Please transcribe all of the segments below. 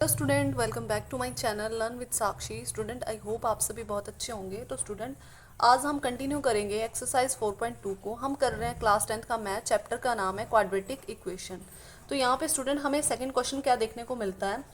Hello student, welcome back to my channel learn with Sakshi. Student, I hope आप सभी बहुत अच्छे होंगे। तो स्टूडेंट, आज हम कंटिन्यू करेंगे एक्सरसाइज 4.2 को। हम कर रहे हैं क्लास 10th का मैथ, चैप्टर का नाम है क्वाड्रेटिक इक्वेशन। तो यहाँ पे स्टूडेंट हमें सेकंड क्वेश्चन क्या देखने को मिलता है।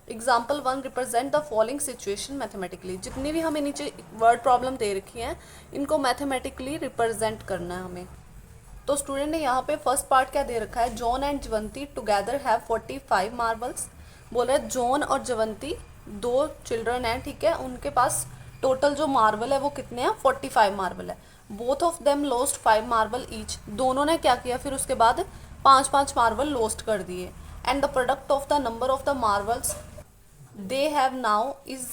Example 1, represent the following situation mathematically. जितनी भी हमें नीचे वर्ड प्रॉब्लम दे रखी हैं, इनको मैथमेटिकली रिप्रेजेंट करना है हमें। तो स्टूडेंट ने यहाँ पे फर्स्ट पार्ट क्या दे रखा है, John and Jaywanti together have 45 marbles. बोल रहा है जॉन और जवंती दो चिल्ड्रन हैं, ठीक है, उनके पास टोटल जो मार्बल है वो कितने हैं, 45 मार्बल है। Both of them lost 5 marble each. दोनों ने क्या किया फिर उसके बाद 5-5 मार्बल लॉस्ट कर दिए। And the product of the number of the marbles they have now is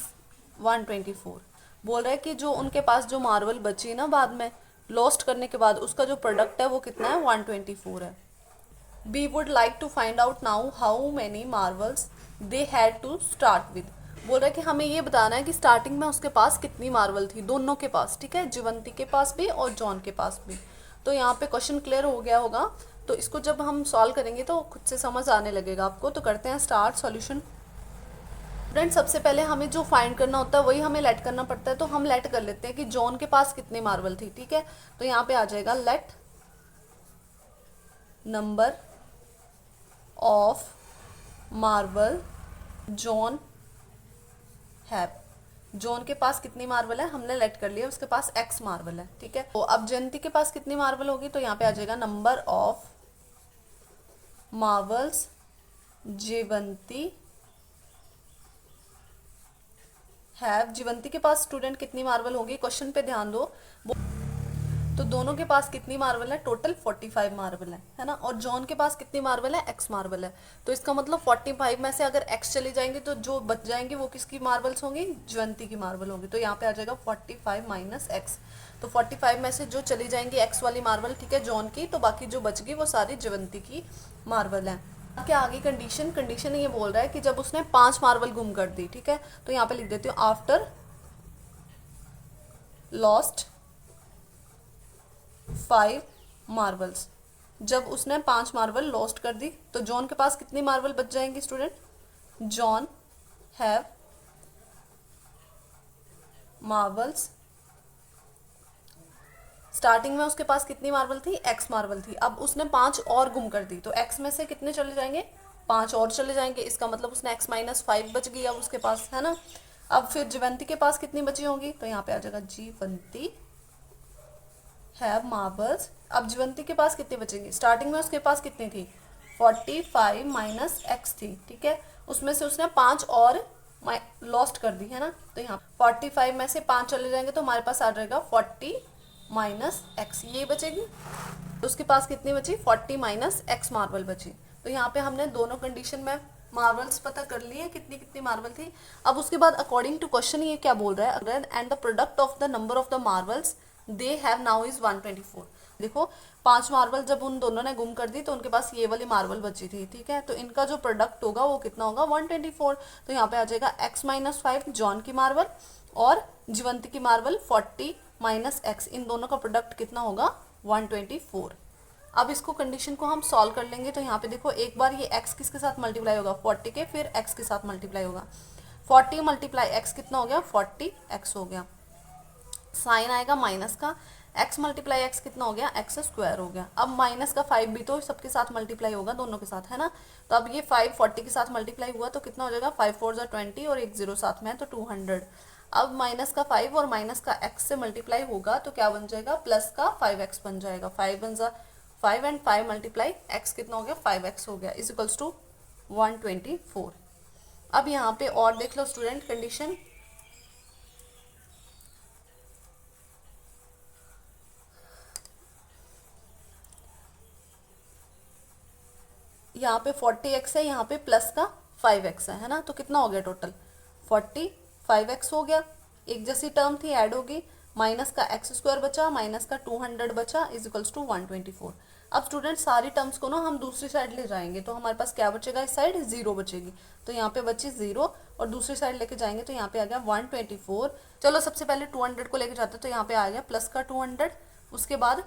124। बोल रहा है कि जो उनके पास जो मार्बल बची ना बाद में लॉस्ट करने के बाद, उसका जो प्रोडक्ट है वो कितना है, 124 है। We would like to find out now how many marbles they had to start with. बोल रहा है कि हमें ये बताना है कि स्टार्टिंग में उसके पास कितनी मार्बल थी, दोनों के पास, ठीक है, जीवंती के पास भी और जॉन के पास भी। तो यहाँ पे क्वेश्चन क्लियर हो गया होगा। तो इसको जब हम सॉल्व करेंगे तो खुद से समझ आने लगेगा आपको। तो करते हैं स्टार्ट सॉल्यूशन। फ्रेंड, सबसे पहले हमें जो फाइंड करना होता है वही हमें लेट करना पड़ता है। तो हम लेट कर लेते हैं कि जॉन के पास कितनी मार्बल थी, ठीक है। तो यहाँ पे आ जाएगा let number of marble John have. John के पास कितनी मार्बल है हमने लेट कर लिया, उसके पास एक्स मार्बल है, ठीक है। तो अब जयंती के पास कितनी मार्बल होगी, तो यहाँ पे आ जाएगा number of marbles Jaywanti have. Jivanti के पास स्टूडेंट कितनी मार्बल होगी, क्वेश्चन पे ध्यान दो। तो दोनों के पास कितनी मार्बल है, टोटल 45 मार्बल है ना। और जॉन के पास कितनी मार्बल है, एक्स मार्बल है। तो इसका मतलब 45 में से अगर एक्स चली जाएंगे तो जो बच जाएंगे वो किसकी मार्बल्स होंगी, ज्वंती की मार्बल होगी। तो यहाँ पे आ जाएगा 45 माइनस एक्स। तो 45 में से जो चली जाएंगी एक्स वाली मार्बल, ठीक है, जॉन की, तो बाकी जो बच गई वो सारी ज्वंती की मार्बल है। क्या आगे कंडीशन ये बोल रहा है कि जब उसने 5 मार्बल गुम कर दी, ठीक है। तो यहाँ पे लिख देती हूँ आफ्टर लॉस्ट 5 मार्बल्स। जब उसने 5 मार्बल लॉस्ट कर दी तो जॉन के पास कितनी मार्बल बच जाएंगी student, John have marbles. Starting में उसके पास कितनी मार्बल थी, एक्स मार्बल थी। अब उसने 5 और गुम कर दी तो एक्स में से कितने चले जाएंगे, 5 और चले जाएंगे। इसका मतलब उसने एक्स माइनस 5 बच गई अब उसके पास, है ना। अब फिर जीवंती के पास कितनी बची होंगी, तो यहाँ पे आ जाएगा जीवंती हैव मार्बल्स। अब जीवंती के पास कितनी बचेंगी, स्टार्टिंग में उसके पास कितनी थी, 45 माइनस एक्स थी, ठीक है। उसमें से उसने 5 और लॉस्ट कर दी, है ना। तो यहाँ 45 में से 5 चले जाएंगे तो हमारे पास आ जाएगा 40 माइनस एक्स, ये बचेगी। तो उसके पास कितनी बची, 40 माइनस एक्स मार्बल बची। तो यहाँ पे हमने दोनों कंडीशन में मार्बल्स पता कर लिए कितनी कितनी मार्बल थी। अब उसके बाद अकॉर्डिंग टू क्वेश्चन ये क्या बोल रहा है, and the product of the number of the marbles they have now is 124। देखो 5 मार्बल जब उन दोनों ने गुम कर दी तो उनके पास ये वाली मार्बल बची थी, ठीक है। तो इनका जो प्रोडक्ट होगा वो कितना होगा, 124। तो यहाँ पे आ जाएगा एक्स माइनस 5 जॉन की मार्बल और जीवंती की मार्बल 40 माइनस एक्स, इन दोनों का प्रोडक्ट कितना होगा, 124। अब इसको कंडीशन को हम सॉल्व कर लेंगे। तो यहाँ पे देखो एक बार ये x किसके साथ मल्टीप्लाई होगा, 40 के, फिर x के साथ मल्टीप्लाई होगा। 40 मल्टीप्लाई x कितना हो गया, 40x हो गया। साइन आएगा माइनस का, x मल्टीप्लाई एक्स कितना हो गया, एक्स स्क्वायर हो गया। अब माइनस का 5 भी तो सबके साथ मल्टीप्लाई होगा, दोनों के साथ, है ना। तो अब ये 5 40 के साथ मल्टीप्लाई हुआ तो कितना हो जाएगा, 5 4 20 और एक 0 साथ में है तो 200। अब माइनस का 5 और माइनस का x से मल्टीप्लाई होगा तो क्या बन जाएगा, प्लस का 5x बन जाएगा। 5 बन जा 5 एंड 5 मल्टीप्लाई x कितना हो गया, 5x हो गया, इज इक्वल्स टू 124। अब यहाँ पे और देख लो स्टूडेंट कंडीशन। यहाँ पे 40x है, यहाँ पे प्लस का 5x है ना। तो कितना हो गया टोटल, 45x हो गया। एक जैसी टर्म थी ऐड होगी, माइनस का एक्स स्क्वायर बचा, माइनस का 200 बचा, इज इक्वल्स टू 124। अब स्टूडेंट सारी टर्म्स को ना हम दूसरी साइड ले जाएंगे तो हमारे पास क्या बचेगा, इस साइड 0 बचेगी। तो यहाँ पे बची 0 और दूसरी साइड लेके जाएंगे तो यहाँ पे आ गया 124। चलो सबसे पहले 200 को लेके जाते तो यहाँ पे आ गया प्लस का 200, उसके बाद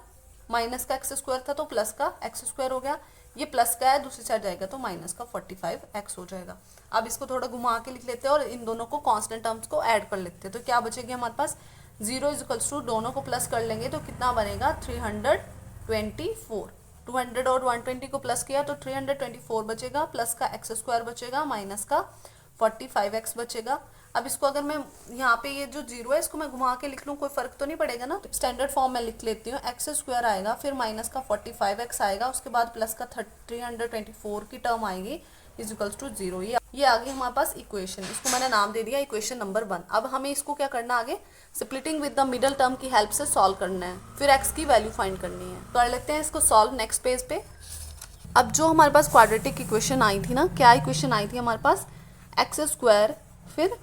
माइनस का एक्स स्क्वायर था तो प्लस का एक्स स्क्वायर हो गया। ये प्लस का है, दूसरी साइड जाएगा तो माइनस का 45x हो जाएगा। अब इसको थोड़ा घुमा के लिख लेते हैं और इन दोनों को कांस्टेंट टर्म्स को ऐड कर लेते हैं। तो क्या बचेगी हमारे पास, 0 इज इक्वल्स टू, दोनों को प्लस कर लेंगे तो कितना बनेगा 324। 200 और 120 को प्लस किया तो 324 बचेगा, प्लस का एक्स स्क्वायर बचेगा, माइनस का 45x बचेगा। अब इसको अगर मैं यहाँ पे ये जो 0 है इसको मैं घुमा के लिख लूँ, कोई फर्क तो नहीं पड़ेगा ना। तो स्टैंडर्ड फॉर्म में लिख लेती हूँ, एक्स स्क्वायर आएगा, फिर माइनस का 45x आएगा, उसके बाद प्लस का 324 की टर्म आएगी इज इक्वल्स टू 0। ये आ गई हमारे पास इक्वेशन, इसको मैंने नाम दे दिया इक्वेशन नंबर 1। अब हमें इसको क्या करना आगे, splitting with the middle term की हेल्प से सॉल्व करना है, फिर एक्स की वैल्यू फाइंड करनी है। कर लेते हैं इसको सॉल्व नेक्स्ट पेज पे। अब जो हमारे पास क्वाड्रेटिक इक्वेशन आई थी ना, क्या इक्वेशन आई थी हमारे पास, एक्स स्क्वायर फिर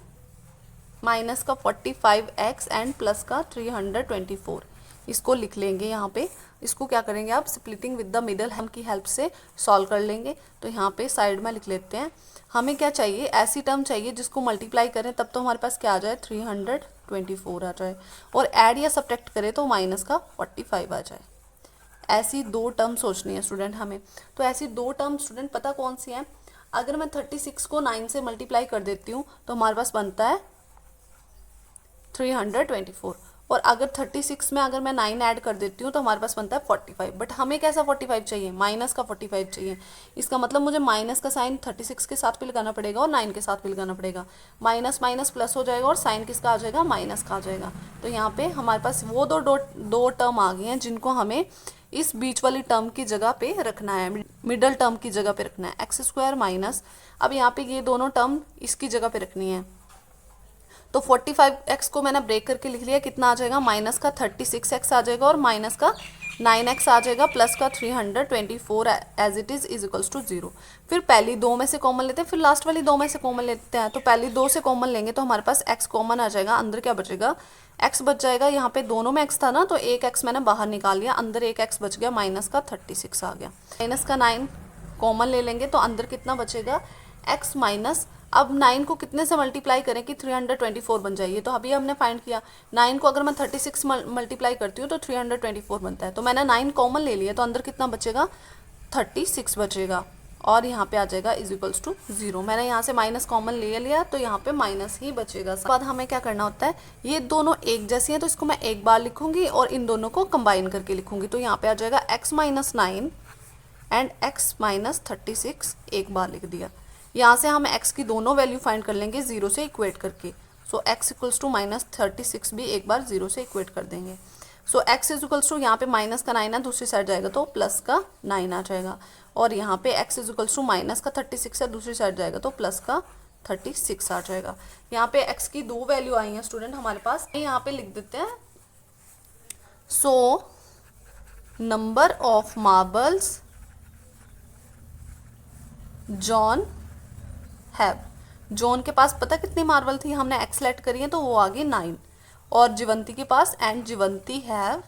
माइनस का 45x एंड प्लस का 324, इसको लिख लेंगे यहाँ पे। इसको क्या करेंगे आप, स्प्लिटिंग विद द मिडल हम की हेल्प से सॉल्व कर लेंगे। तो यहाँ पे साइड में लिख लेते हैं, हमें क्या चाहिए, ऐसी टर्म चाहिए जिसको मल्टीप्लाई करें तब तो हमारे पास क्या आ जाए 324 आ जाए, और ऐड या सब्ट्रैक्ट करें तो माइनस का 45 आ जाए। ऐसी दो टर्म सोचनी है स्टूडेंट हमें। तो ऐसी दो टर्म स्टूडेंट पता कौन सी हैं, अगर मैं 36 को 9 से मल्टीप्लाई कर देती हूँ तो हमारे पास बनता है 324, और अगर 36 में अगर मैं 9 ऐड कर देती हूँ तो हमारे पास बनता है 45। बट हमें कैसा 45 चाहिए, माइनस का 45 चाहिए। इसका मतलब मुझे माइनस का साइन 36 के साथ भी लगाना पड़ेगा और 9 के साथ भी लगाना पड़ेगा। माइनस माइनस प्लस हो जाएगा और साइन किसका आ जाएगा, माइनस का आ जाएगा। तो यहाँ पे हमारे पास वो दो टर्म आ गई हैं जिनको हमें इस बीच वाली टर्म की जगह पे रखना है, मिडल टर्म की जगह पे रखना है, एक्स स्क्वायर माइनस, अब यहाँ पे ये दोनों टर्म इसकी जगह पे रखनी है। तो 45x को मैंने ब्रेक करके लिख लिया, कितना आ जाएगा, माइनस का 36x आ जाएगा और माइनस का 9x आ जाएगा, प्लस का 324 as it is equals to 0। फिर पहली दो में से कॉमन लेते हैं, फिर लास्ट वाली दो में से कॉमन लेते हैं। तो पहली दो से कॉमन लेंगे तो हमारे पास x कॉमन आ जाएगा, अंदर क्या बचेगा, x बच जाएगा। यहाँ पे दोनों में x था ना, तो एक x मैंने बाहर निकाल लिया, अंदर एक x बच गया, माइनस का 36 आ गया। माइनस का 9 कॉमन ले लेंगे तो अंदर कितना बचेगा, x माइनस, अब 9 को कितने से मल्टीप्लाई करें कि 324 बन जाइए, तो अभी हमने फाइंड किया 9 को अगर मैं 36 मल्टीप्लाई करती हूँ तो 324 बनता है। तो मैंने 9 कॉमन ले लिया, तो अंदर कितना बचेगा, 36 बचेगा, और यहाँ पे आ जाएगा इज इक्वल्स टू 0। मैंने यहाँ से माइनस कॉमन ले लिया तो यहाँ पे माइनस ही बचेगा। उसके बाद हमें क्या करना होता है, ये दोनों एक जैसी हैं तो इसको मैं एक बार लिखूंगी और इन दोनों को कंबाइन करके लिखूंगी। तो यहाँ पे आ जाएगा x minus 9 and x minus 36, एक बार लिख दिया। यहाँ से हम x की दोनों वैल्यू फाइंड कर लेंगे 0 से इक्वेट करके। सो x इक्वल्स टू माइनस 36 भी एक बार 0 से इक्वेट कर देंगे। सो x इज इक्वल्स टू, यहाँ पे माइनस का 9 है, दूसरी साइड जाएगा तो प्लस का 9 आ जाएगा, और यहाँ पे x is equals to minus का 36 है, दूसरी साइड जाएगा तो प्लस का 36 आ जाएगा। यहाँ पे x की दो वैल्यू आई हैं स्टूडेंट हमारे पास, यहाँ पे लिख देते हैं। सो number of marbles John have, John के पास पता कितनी मार्बल थी, हमने x लेट करी है तो वो आ गई 9, और जीवंती के पास, एंड जीवंती हैव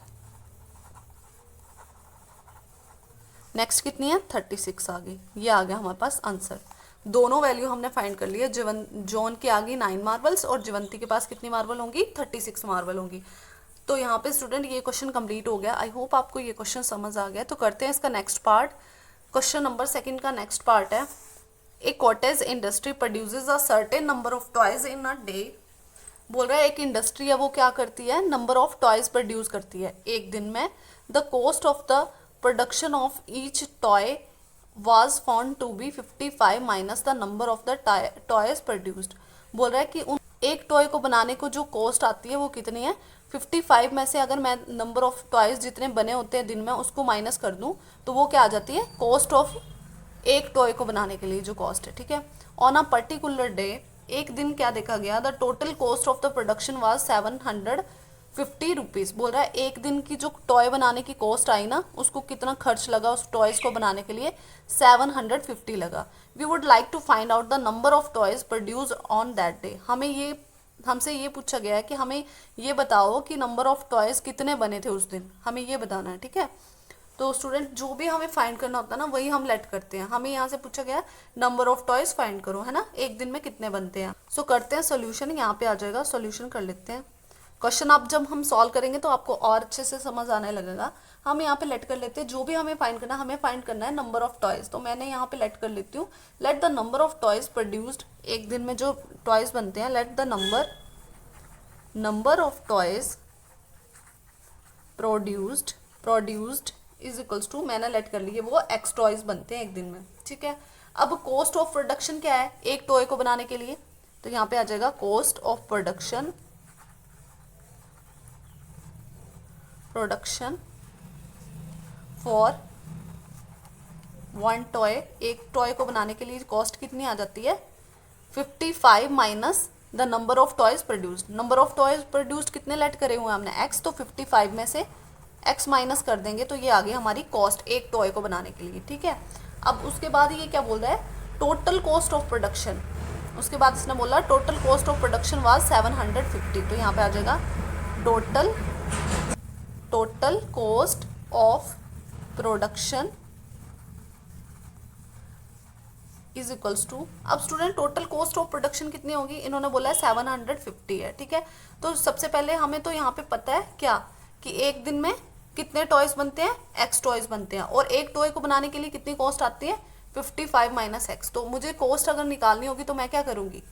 नेक्स्ट कितनी है 36 आ गई। ये आ गया हमारे पास आंसर। दोनों वैल्यू हमने फाइंड कर लिया, जॉन की आ गई 9 मार्बल्स और जीवंती के पास कितनी मार्बल होंगी, 36 मार्बल होंगी। तो यहाँ पे स्टूडेंट ये क्वेश्चन कंप्लीट हो गया। आई होप आपको ये क्वेश्चन समझ आ गया। तो करते हैं इसका नेक्स्ट पार्ट। क्वेश्चन नंबर 2 का नेक्स्ट पार्ट है, a cottage industry produces a certain number of toys in a day. बोल रहा है एक इंडस्ट्री है वो क्या करती है, नंबर ऑफ टॉयज प्रोड्यूस करती है एक दिन में। The cost of the production of each toy was found to be 55 minus the number of the toys produced. बोल रहा है कि उन एक टॉय को बनाने को जो कॉस्ट आती है वो कितनी है, 55 में से अगर मैं नंबर ऑफ टॉयज जितने बने होते हैं दिन में उसको माइनस कर दूं तो वो क्या आ जाती है, कॉस्ट ऑफ एक टॉय को बनाने के लिए जो कॉस्ट है। ठीक है, ऑन अ पर्टिकुलर डे, एक दिन क्या देखा गया, the total cost of the production was 750 rupees. बोल रहा है एक दिन की जो टॉय बनाने की कॉस्ट आई ना, उसको कितना खर्च लगा उस टॉयज को बनाने के लिए, 750 लगा। We would like to find out the number of toys produce on that day. हमसे ये पूछा गया है कि हमें ये बताओ कि नंबर ऑफ टॉयज कितने बने थे उस दिन, हमें ये बताना है। ठीक है, तो स्टूडेंट जो भी हमें फाइंड करना होता है ना वही हम लेट करते हैं। हमें यहाँ से पूछा गया नंबर ऑफ टॉयज फाइंड करो, है ना, एक दिन में कितने बनते हैं। सो करते हैं सोल्यूशन, यहाँ पे आ जाएगा, सोल्यूशन कर लेते हैं। क्वेश्चन आप जब हम सॉल्व करेंगे तो आपको और अच्छे से समझ आने लगेगा। हम यहाँ पे लेट कर लेते हैं, जो भी हमें फाइंड करना है, हमें फाइंड करना है नंबर ऑफ टॉयज। तो मैंने यहाँ पे लेट कर लेती हूँ, let the number of toys produced, एक दिन में जो टॉयज बनते हैं, let the number of toys produced is equals to, मैंने लेट कर लिए वो एक्स टॉयज बनते हैं एक दिन में, ठीक है। अब कॉस्ट ऑफ प्रोडक्शन क्या है एक टॉय को बनाने के लिए, तो यहाँ पे आ जाएगा cost of production for one toy, एक टॉय को बनाने के लिए कॉस्ट कितनी आ जाती है 55 minus the number of toys produced. Number of toys produced कितने लेट करे हुए हैं हमने x, तो 55 में से x माइनस कर देंगे तो ये आ गई हमारी कॉस्ट एक टॉय को बनाने के लिए, ठीक है। अब उसके बाद ये क्या बोल रहा है टोटल कॉस्ट ऑफ प्रोडक्शन, उसके बाद इसने बोला total cost of production was 750, तो यहाँ पे आ जाएगा total cost of production is equals to, अब student total cost of production कितनी होगी, इन्होंने बोला है 750 है, ठीक है। तो सबसे पहले हमें तो यहाँ पे पता है क्या कि एक दिन में कितने टॉयज बनते हैं एक्स टॉयज बनते हैं, और एक टॉय को बनाने के लिए कितनी कॉस्ट आती है 55 माइनस एक्स। तो मुझे कॉस्ट अगर निकालनी होगी तो मैं क्या करूँगी,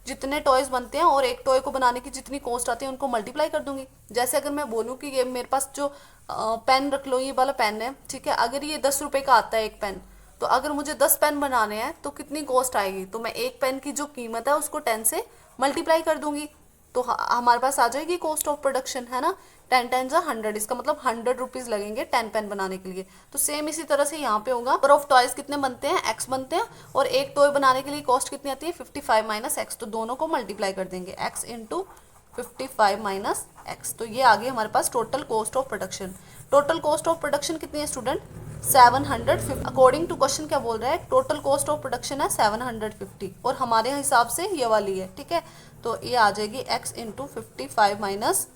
जितने टॉयज बनते हैं और एक टॉय को बनाने की जितनी कॉस्ट आती है उनको मल्टीप्लाई कर दूंगी। जैसे अगर मैं बोलूँ कि ये मेरे पास जो पेन रख लो, ये वाला पेन है, ठीक है, अगर ये 10 रुपये का आता है एक पेन, तो अगर मुझे 10 पेन बनाने हैं तो कितनी कॉस्ट आएगी, तो मैं एक पेन की जो कीमत है उसको 10 से मल्टीप्लाई कर दूंगी, तो हमारे पास आ जाएगी कॉस्ट ऑफ प्रोडक्शन, है ना। 10 10 100, इसका मतलब 100 रुपीज़ लगेंगे 10 पेन बनाने के लिए। तो सेम इसी तरह से यहाँ पे होगा, नंबर ऑफ टॉयज कितने बनते हैं एक्स बनते हैं, और एक टॉय बनाने के लिए कॉस्ट कितनी आती है 55 माइनस एक्स, तो दोनों को मल्टीप्लाई कर देंगे एक्स इंटू 55 माइनस एक्स, तो ये आ गई हमारे पास total cost of production. Total cost of production कितनी है स्टूडेंट 750, अकॉर्डिंग टू क्वेश्चन क्या बोल रहा है टोटल कॉस्ट ऑफ प्रोडक्शन है 750, और हमारे हिसाब से ये वाली है, ठीक है। तो ये आ जाएगी x इंटू 55 माइनस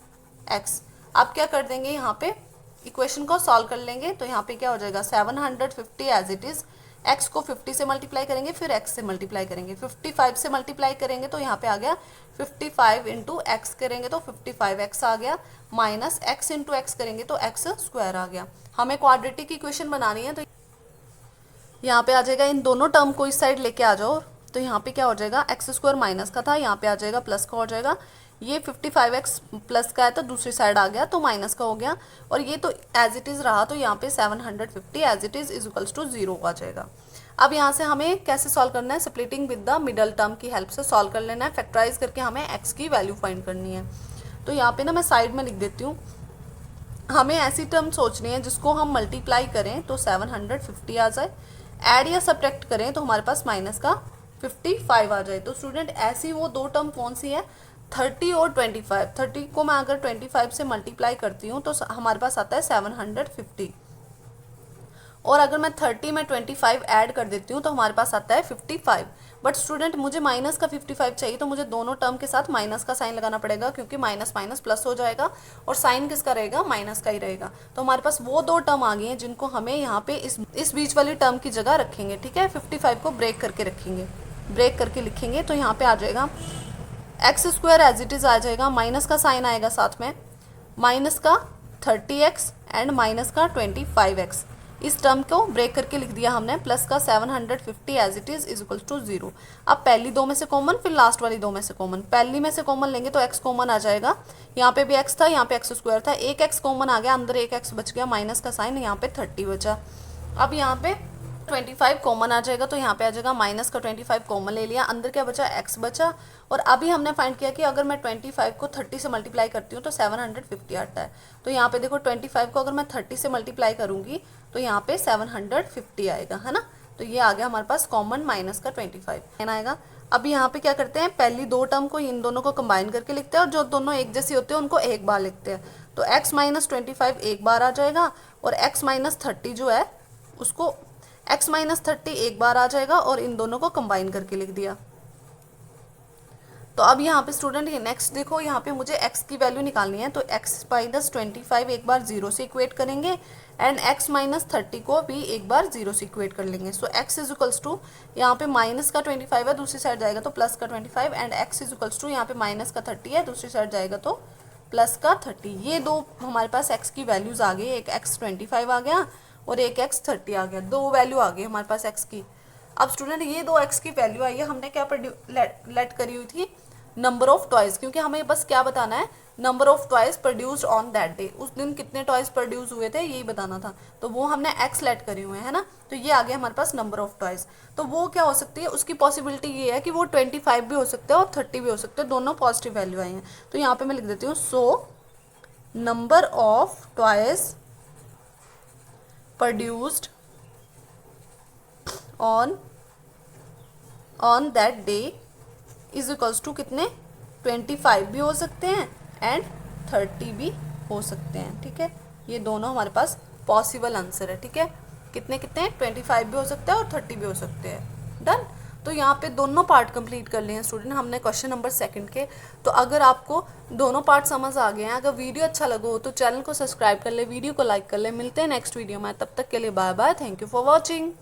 एक्स। आप क्या कर देंगे यहाँ पे इक्वेशन को सॉल्व कर लेंगे, तो यहाँ पे क्या हो जाएगा 750 एज इट इज, x को 50 से मल्टीप्लाई करेंगे, फिर x से मल्टीप्लाई करेंगे, 55 से मल्टीप्लाई करेंगे तो यहाँ पे आ गया 55 इंटू एक्स करेंगे तो 55x आ गया, माइनस x इंटू एक्स करेंगे तो x स्क्वायर आ गया। हमें क्वाड्रेटिक इक्वेशन बनानी है, तो यहाँ पे आ जाएगा इन दोनों टर्म को इस साइड लेके आ जाओ, तो यहाँ पे क्या हो जाएगा एक्स स्क्वायर माइनस का था, यहाँ पे आ जाएगा प्लस का हो जाएगा, ये 55x प्लस का है तो दूसरी साइड आ गया तो माइनस का हो गया, और ये तो एज इट इज़ रहा तो यहाँ पे 750 as it is equals to 0 आ जाएगा। अब यहाँ से हमें कैसे सॉल्व करना है, splitting with the middle term की हेल्प से सॉल्व कर लेना है, फैक्टराइज करके हमें x की वैल्यू फाइंड करनी है। तो यहाँ पे ना मैं साइड में लिख देती हूँ, हमें ऐसी टर्म सोचनी है जिसको हम मल्टीप्लाई करें तो 750 आ जाए, ऐड या सब्ट्रैक्ट करें तो हमारे पास माइनस का 55 आ जाए। तो स्टूडेंट ऐसी वो दो टर्म कौन सी है 30 और 25। 30 को मैं अगर 25 से मल्टीप्लाई करती हूँ तो हमारे पास आता है 750, और अगर मैं 30 में 25 ऐड कर देती हूँ तो हमारे पास आता है 55। बट स्टूडेंट मुझे माइनस का 55 चाहिए, तो मुझे दोनों टर्म के साथ माइनस का साइन लगाना पड़ेगा, क्योंकि माइनस माइनस प्लस हो जाएगा और साइन किसका रहेगा माइनस का ही रहेगा। तो हमारे पास वो दो टर्म आ गई हैं जिनको हमें यहाँ पे इस बीच वाली टर्म की जगह रखेंगे, ठीक है। 55 को ब्रेक करके रखेंगे, ब्रेक करके लिखेंगे, तो यहाँ पे आ जाएगा X square as it is आ जाएगा, माइनस का साइन आएगा साथ में, माइनस का 30x एंड माइनस का 25x, इस टर्म को ब्रेक करके लिख दिया हमने, प्लस का 750 as it is equal to 0। अब पहली दो में से कॉमन, फिर लास्ट वाली दो में से कॉमन, पहली में से कॉमन लेंगे तो x कॉमन आ जाएगा, यहाँ पे भी x था, यहाँ पे x स्क्वायर था, एक x कॉमन आ गया, अंदर एक x बच गया, माइनस का साइन, यहाँ पे 30 बचा। अब यहाँ पे 25 कॉमन आ जाएगा, तो यहाँ पे आ जाएगा माइनस का 25 कॉमन ले लिया, अंदर क्या बचा x बचा, और अभी हमने फाइंड किया कि अगर मैं 25 को 30 से मल्टीप्लाई करती हूँ तो 750 आता है। तो यहाँ पे देखो 25 को अगर मैं 30 से मल्टीप्लाई करूँगी तो यहाँ पे 750 आएगा, है ना। तो ये आ गया हमारे पास कॉमन माइनस का 25 आएगा। अब यहाँ पे क्या करते हैं, पहली दो टर्म को इन दोनों को कंबाइन करके लिखते हैं, और जो दोनों एक जैसी होते हैं उनको एक बार लिखते हैं। तो x माइनस 25 एक बार आ जाएगा, और x माइनस 30 जो है उसको x माइनस 30 एक बार आ जाएगा, और इन दोनों को कंबाइन करके लिख दिया। तो अब यहाँ पे स्टूडेंट नेक्स्ट देखो, यहाँ पे मुझे x की वैल्यू निकालनी है, तो x माइनस 25 एक बार 0 से इक्वेट करेंगे, एंड x माइनस 30 को भी एक बार 0 से इक्वेट कर लेंगे। सो x इज इक्वल्स टू, यहाँ पे माइनस का 25 है, दूसरी साइड जाएगा तो प्लस का 25, and x is equals to यहाँ पे माइनस का 30 है, दूसरी साइड जाएगा तो प्लस का 30, ये दो हमारे पास x की वैल्यूज आ गई, एक x 25 आ गया और एक x 30 आ गया, दो वैल्यू आ गई हमारे पास x की। अब स्टूडेंट ये दो x की वैल्यू आई है, हमने क्या लेट करी हुई थी, नंबर ऑफ टॉयज, क्योंकि हमें बस क्या बताना है, number of toys produced on that day, उस दिन कितने टॉयज प्रोड्यूस हुए थे यही बताना था, तो वो हमने x लेट करे हुए है ना, तो ये आ गया हमारे पास नंबर ऑफ टॉयज। तो वो क्या हो सकती है, उसकी पॉसिबिलिटी ये है कि वो 25 भी हो सकते हैं और 30 भी हो सकते हैं, दोनों पॉजिटिव वैल्यू आई हैं। तो यहाँ पे मैं लिख देती हूँ, so number of toys produced on that day is equals to कितने, 25 भी हो सकते हैं एंड 30 भी हो सकते हैं। ठीक है, ये दोनों हमारे पास पॉसिबल आंसर है। ठीक है, कितने कितने, 25 भी हो सकते हैं और 30 भी हो सकते हैं। डन। तो यहाँ पे दोनों पार्ट कंप्लीट कर लिए हैं स्टूडेंट हमने क्वेश्चन नंबर 2 के। तो अगर आपको दोनों पार्ट समझ आ गए हैं, अगर वीडियो अच्छा लगा हो तो चैनल को सब्सक्राइब कर ले, वीडियो को लाइक कर ले। मिलते हैं नेक्स्ट वीडियो में, तब तक के लिए bye bye, thank you for watching.